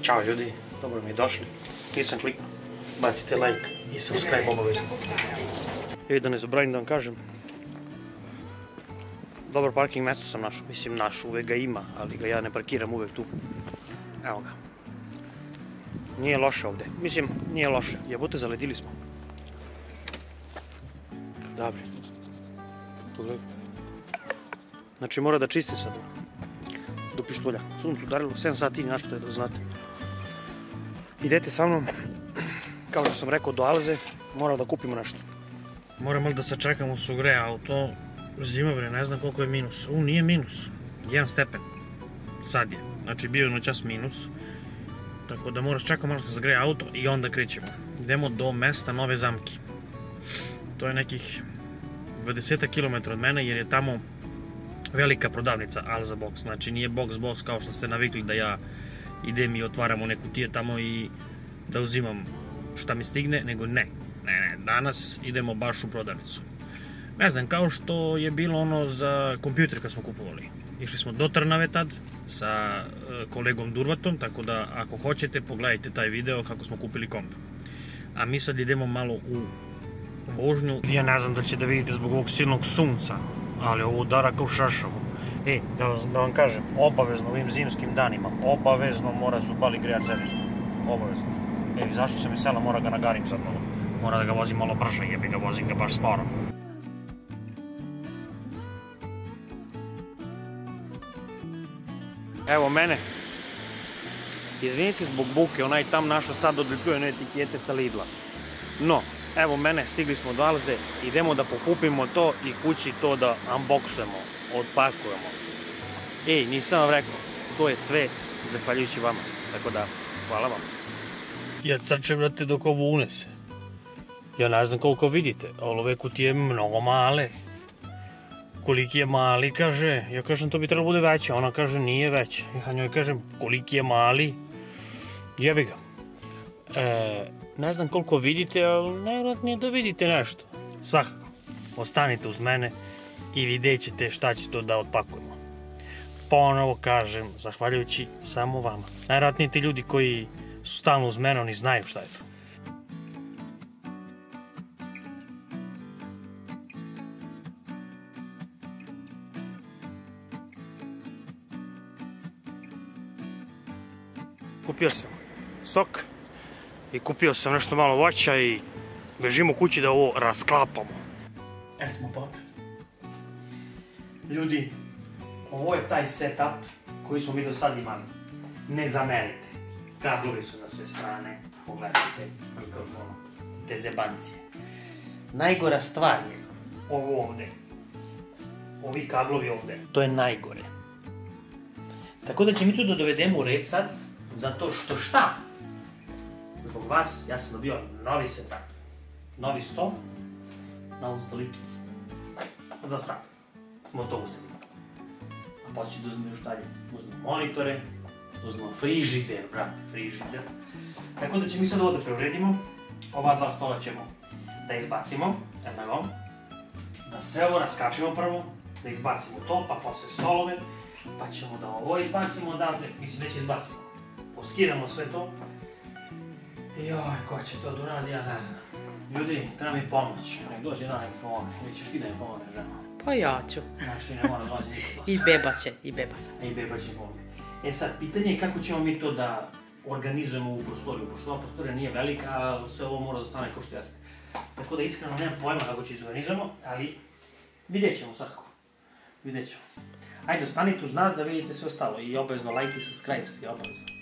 Ćao ljudi, dobro mi došli. Nisam kliknuo, bacite like i subscribe obavezno. I da ne zaboravim da vam kažem, dobar parking mjesto sam našao, mislim našao, uvek ga ima, ali ga ja ne parkiram uvek tu. Evo ga. Nije loše ovdje, mislim nije loše, jebote zaledili smo. Dobri. Pogledaj. Znači mora da čisti sad. Do pištolja. Suncu udarilo 7 sati nešto je da znate. Idete sa mnom, kao što sam rekao, do Alze, moramo da kupimo nešto. Moram malo da sačekamo se ugreje auto, zima bre, ne znam koliko je minus. Nije minus, 1 stepen. Sad je, znači bio je noćas minus. Tako da moram čekati malo da se zagreje auto i onda krećemo. Idemo do mesta Nove Zamke. To je nekih 20 km od mene jer je tamo velika prodavnica Alza Box, znači nije box kao što ste navikli da ja idem i otvaram one kutije tamo i da uzimam šta mi stigne, nego ne, danas idemo baš u prodavnicu. Ne znam, kao što je bilo ono za kompjuter kad smo kupovali. Išli smo do Trnave tad sa kolegom Durvatom, tako da ako hoćete pogledajte taj video kako smo kupili komp. A mi sad idemo malo u vožnju. Ja ne znam da ćete da vidite zbog ovog silnog sunca, ali ovo udara kao šašavu. Da vam kažem, obavezno ovim zimskim danima, obavezno mora zubali grejat sedište. Obavezno. Zašto sam iz sela, mora ga nagarim sad malo. Mora da ga vozim malo brže, jebi ga, vozim ga baš sporo. Evo mene. Izvinite zbog buke, onaj tam našo sad odlikuje one etikete sa Lidla. No, evo mene, stigli smo do Alze, idemo da pokupimo to i kući to da unboxujemo, odpakujemo. Nisam vam rekao, to je sve zahvaljujući vama, tako da, hvala vam. Ja crče, brate, dok ovo unese. Ja ne znam koliko vidite, ali ove kutije mnogo male. Koliki je mali, kaže, ja kažem to bi trebalo bude veće, ona kaže nije veće. Ja njoj kažem koliki je mali, jebi ga. Ne znam koliko vidite, ali najvjerojatnije da vidite nešto. Svakako, ostanite uz mene i vidjet ćete šta će to da otpakujemo. Ponovo kažem, zahvaljujući samo vama. Najvjerojatnije ti ljudi koji su stalno uz mene, oni znaju šta je to. Kupio sam sok i kupio sam nešto malo voća i bežimo kući da ovo rasklapamo. Smo počeli. Ljudi, ovo je taj setup koji smo mi do sad imali. Ne zamerite. Kablovi su na sve strane. Pogledajte mikrofon. Te zebancije. Najgora stvar je ovo ovde. Ovi kablovi ovde. To je najgore. Tako da će mi tu da dovedemo u red sad. Zato što šta? Zbog vas ja sam dobio novi setup. Novi stol. Novu stoličicu. Za sad smo to uzeli. A poći da uzmemo još dalje. Uzmemo monitore. Uzmemo frižider, brate, frižider. Tako da će mi sad ovo da preuredimo. Ova dva stola ćemo da izbacimo. Jednako. Da sve ovo raskačimo prvo. Da izbacimo to, pa posle stolove. Pa ćemo da ovo izbacimo odavde. Mislim, već izbacimo. Poskidamo sve to. Joj, ko će to da uradi, ja ne znam. Ljudi, treba mi pomoć. Nek dođe da nek pomogne. Ili ćeš ti da mi pomogne, žena? Pa ja ću. Znači, ne mora doći niko. I beba će, i beba. I beba će pomogne. Sad, pitanje je kako ćemo mi to da organizujemo u prostoriju. Pošto ova prostorija nije velika, a sve ovo mora da stane kao što jeste. Tako da iskreno nemam pojma kako će izorganizujemo, ali vidjet ćemo svakako. Vidjet ćemo. Ajde, ostanite uz nas da vidite sve ostalo. I obavezno like i subscribe. I obavezno.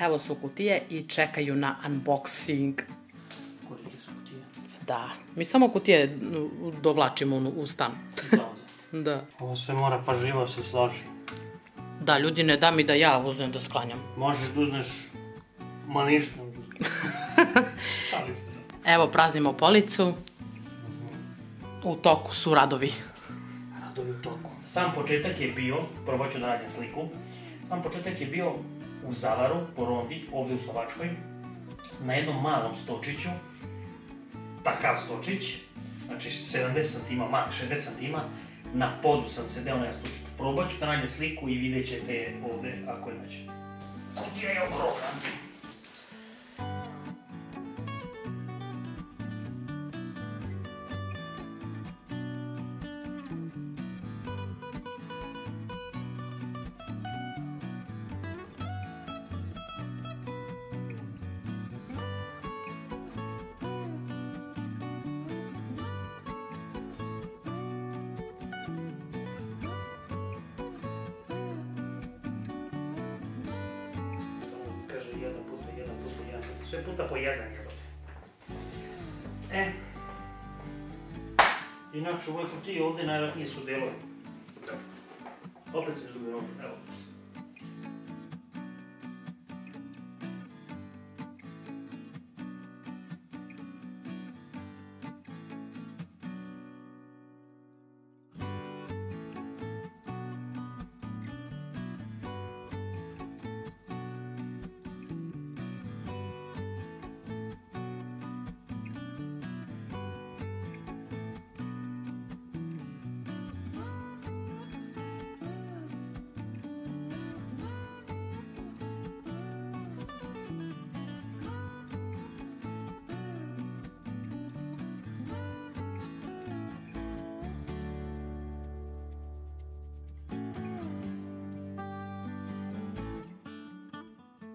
Evo su kutije i čekaju na unboxing. Kolike su kutije? Da, mi samo kutije dovlačimo u stan. Iz Alze. Da. Ovo sve mora pažljivo se složi. Da, ljudi, ne da mi da ja uzmem da sklanjam. Možeš da uzneš, ma ništa. Šali se. Evo, praznimo policu. U toku su radovi. Radovi u toku. Sam početak je bio, prvo ću da nađem sliku, sam početak je bio u Zalaru, po Rondi, ovdje u Slovačkoj, na jednom malom stočiću, takav stočić, znači 70 cm, 60 cm, na podu sam sedeo na stočiću. Probat ću da nađem sliku i vidjet ćete ovdje ako je nađe. Kutija je ogromna. Kaže 1 puta 1 puta 1, sve puta po 1 jebote. Inače u ovoj kutiji ovdje najvratnije su delovi. Opet se izgubio nož, evo.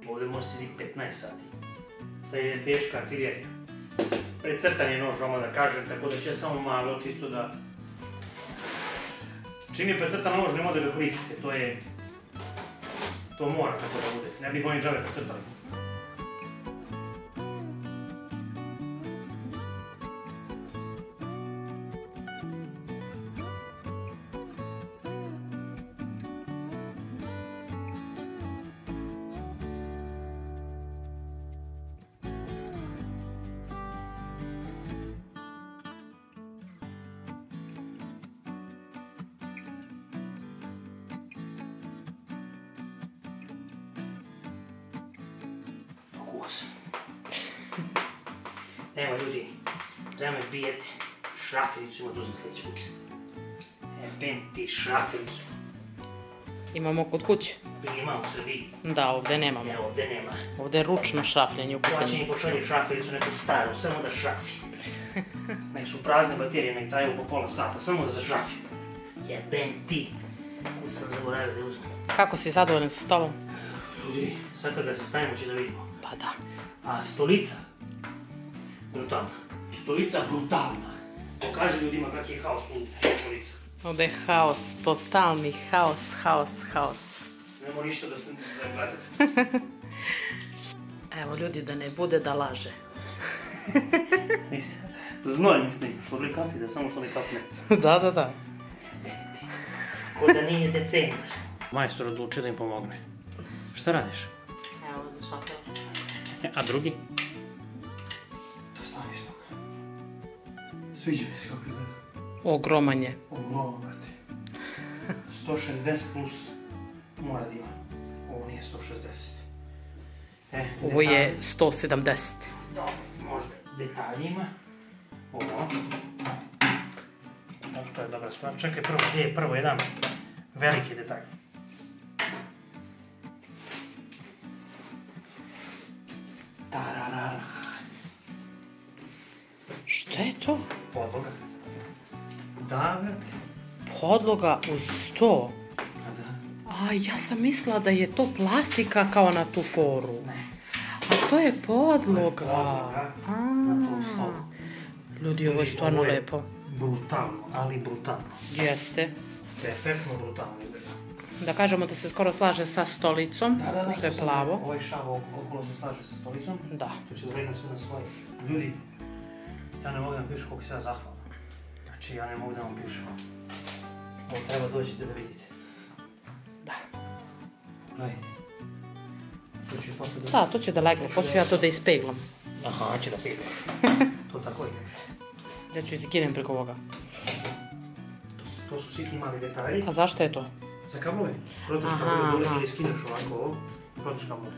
Ovdje može siditi 15 sati. Sad je teška artiljerija. Precrtan je nož, vama da kažem, tako da će samo malo, čisto da... Čim je precrtan nož, nemoj da ga koristite, to je... To mora tako da bude, ne bih oni džave precrtali. Evo ljudi, da me bijete, šrafilicu ima dozim sljedeći put. Jebem ti šrafilicu. Imamo kod kuće. Ima u Srbiji. Da, ovdje nemamo. Evo, ovdje nema. Ovdje je ručno šrafljenje u pitanju. Plaćeni pošalje šrafilicu neku staru, samo da šrafi. Nek su prazne baterije, nek traju po pola sata, samo da zašrafi. Jebem ti. Kud sam zaboravio da uzmem. Kako si zadovoljan sa stolom? Ljudi, sad kada se stavimo će da vidimo. Pa da. A stolica? Brutalna. Stolica brutalna. Pokaži ljudima kak je haos u stolica. Ovdje je haos, totalni haos. Nemo ništa da se gledate. Evo ljudi, da ne bude da laže. Znoj mi snimaš, fabrikati da samo što ne kapne. Da. Ko da nije decembar. Majstor odlučio da im pomogne. Šta radiš? Evo, za šrafilicu. A drugi? To stavi stoga. Sviđa mi se kako izgleda. Ogroman je. Ogroman, brate. 160 plus mora da ima. Ovo nije 160. Ovo je 170. Da, možda detaljima. Ovo. To je dobra stvar. Čekaj, prvo jedan veliki detalj. Tararara. Šta je to? Podloga. Da, brate. Podloga uz sto. A da. A ja sam mislila da je to plastika kao na tu foru. Ne. A to je podloga. Na tom stolu. Ljudi, ovo je stvarno lepo. Brutalno, ali brutalno. Jeste. Efektno brutalno izgleda. Da kažemo da se skoro slaže sa stolicom, što je plavo. Ovaj šav okolo se slaže sa stolicom. Da. Tu će da sve na svoje. Ljudi, ja ne mogu da vam pišu koliko se ja zahvalam. Znači, ja ne mogu da vam pišu. Ovo treba dođite da vidite. Da. Gledajte. To ću posle da... Da, to će da legne, hoću ja to da ispeglam. Aha, će da peglaš. To tako ide. Ja ću izginem preko ovoga. To su sitni mali detalji. A zašto je to? Za kablove. Proteš kablove dole ili skineš ovako ovo, proteš kablove.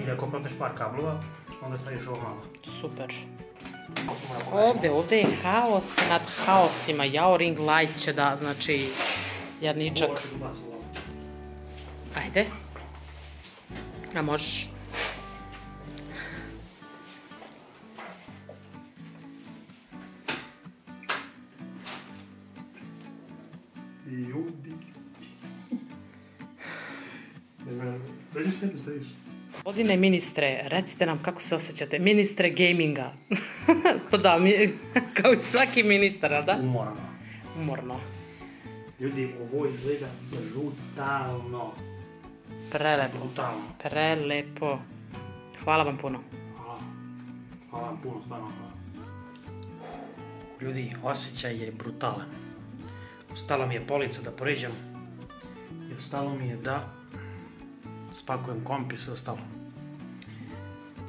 Ili ako proteš par kablova, onda staviš ovo malo. Super. Ovdje je haos nad haosima. Jao, ring light će da, znači, jadničak. Ajde. A možeš. Ljudi. Dođeš se, stojiš. Gospodine ministre, recite nam kako se osjećate. Ministre gaminga. Pa da, kao i svaki ministar, a da? Umorno. Umorno. Ljudi, ovo izgleda brutalno. Prelepo. Brutalno. Prelepo. Hvala vam puno. Hvala vam puno, stvarno hvala. Ljudi, osjećaj je brutalan. Ostala mi je polica da poređam i ostalo mi je da spakujem komp i sve ostalo.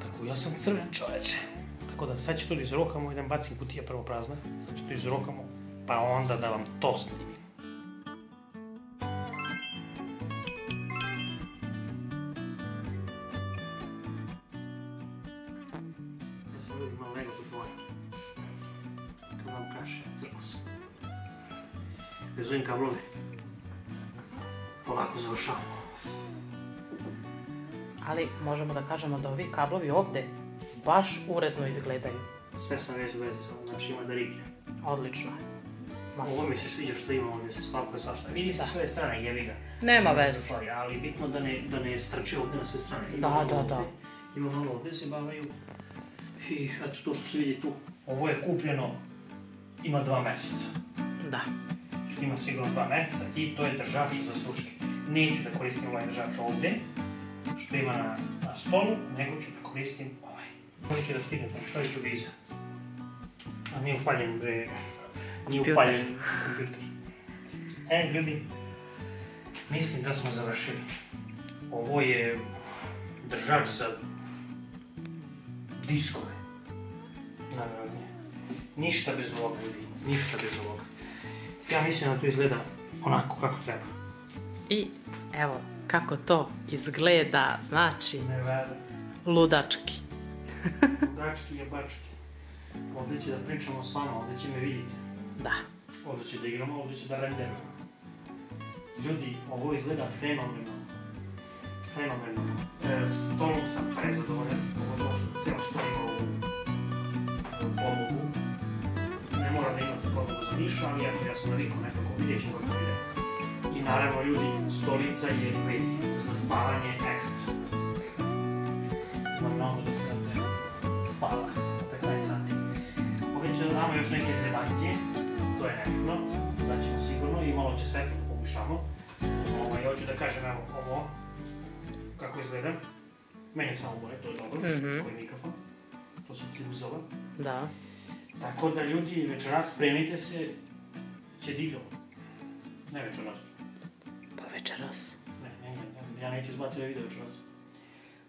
Tako, ja sam crven čoveče. Tako da sad ću to izrokamo, idem bacim kutija prvo prazna. Sad ću to izrokamo, pa onda da vam to snimim. Ja sam ljudi malo nego tu dvoje. Kad vam kaše, crko sam. Vezujem kablove. Polako završavamo. Ali možemo da kažemo da ovi kablovi ovde baš uredno izgledaju. Sve sam već vezao, znači ima da rikne. Odlično. Ovo mi se sviđa što ima ovdje, se spakuje svašta. Vidi se sve strane, jebi ga. Nema veze. Ali bitno da ne strči ovdje na sve strane. Da. Ima malo ovdje se bavaju. I eto to što se vidi tu. Ovo je kupljeno, ima 2 mjeseca. Da. Ima sigurno 2 mjeseca i to je držač za sluške. Neću da koristim ovaj držač ovdje, što ima na stolu, nego ću da koristim ovaj. Možda će da stignem, stavit ću ga iza. A nije upaljen, bre. Nije upaljen kompjuter. Ljudi, mislim da smo završili. Ovo je držač za diskove. Najvjerojatnije. Ništa bez ovoga, ljudi. Ništa bez ovoga. Ja mislim da to izgleda onako kako treba. I evo kako to izgleda, znači Ne vede. ludački. Ludački je bački. Ovdje će da pričamo s vama, ovdje će me vidjeti. Da. Ovdje će da igramo, ovdje će da renderamo. Ljudi, ovo izgleda fenomenalno. Fenomenalno. Stolom sam prezadovoljan. Ovo došlo, cijelo stol ima ovu podlogu. Ne mora da imate podlogu za ništa, ali eto, ja sam navikao nekako, vidjet ćemo kako ide. I naravno, ljudi, stolica je za spavanje ekstra. Za mnogo da se spava, 15 sati. Ovdje će da damo još neke zrebancije, to je nebitno, da ćemo sigurno i malo će svetlo da pokušamo. Hoću da kažem, evo, ovo, kako izgleda. Meni je samo boje, to je dobro, ovo je mikrofon, to su ti uzela. Da. Tako da ljudi, večeras spremite se, će digao. Ne večeras. Pa večeras. Ne, ja neću izbaciti ovaj video večeras.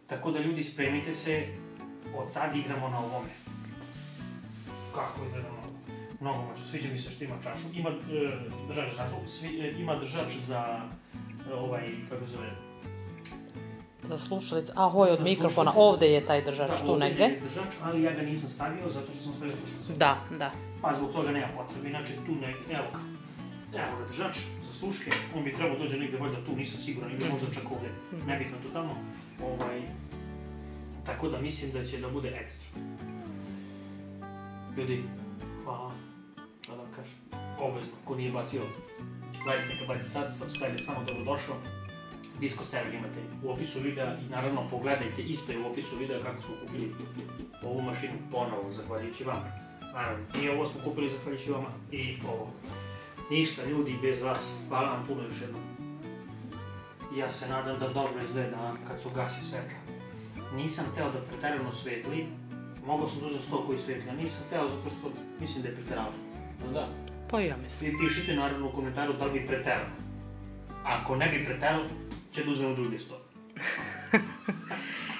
Tako da ljudi, spremite se, od sad igramo na ovome. Kako izgleda mnogo moćno, sviđa mi se što ima čašu. Ima držač za čašu, ima držač za ovaj, kako zove... Za slušalice, a ovo je od mikrofona, ovdje je taj držač, tu negdje. Da, ovdje je držač, ali ja ga nisam stavio zato što sam stavio slušalice. Da. Pa zbog toga nema potrebe, inače tu negdje, evo ga držač za sluške, on bi trebao dođe negdje valjda tu, nisam siguran, ili možda čak ovdje, nebitno totalno. Tako da mislim da će da bude ekstra. Ljudi, hvala, da vam kažem, obvezno, ko nije bacio like, neka baci sad, subscribe, samo dobrodošao. Disco 7 imate u opisu videa i naravno pogledajte, isto je u opisu videa kako smo kupili ovu mašinu ponovo, zahvaljujući vama. Naravno, i ovo smo kupili zahvaljujući vama i ovo. Ništa ljudi, bez vas, hvala vam puno još jednom. Ja se nadam da dobro izgleda kad su gasi svetla. Nisam teo da preterano svetli, mogao sam da uzem sto koji svetli, a nisam teo zato što mislim da je preterano. Da? Pa ja mislim. Vi pišite naravno u komentaru da li bi preterano. Ako ne bi preterano, će da uzmemo drugi stol.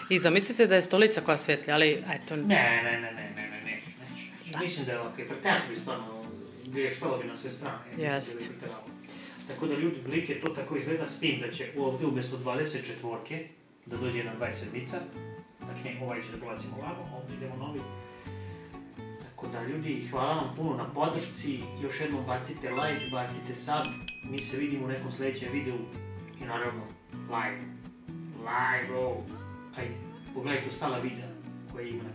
I zamislite da je stolica koja svetli, ali eto... Neću. Mislim da je ovakve preterano bi stvarno griještalo bi na sve strane. Jest. Tako da ljudi, blike, to tako izgleda s tim da će ovdje umjesto 24-ke da dođe jedna 27-ica. Znači ovaj će da prebacimo ovako, ovdje idemo novi. Tako da ljudi, hvala vam puno na podršci, još jednom bacite like, bacite sub, mi se vidimo u nekom sljedećem videu i naravno live, bro. Hajde, pogledajte ostala videa koje ima na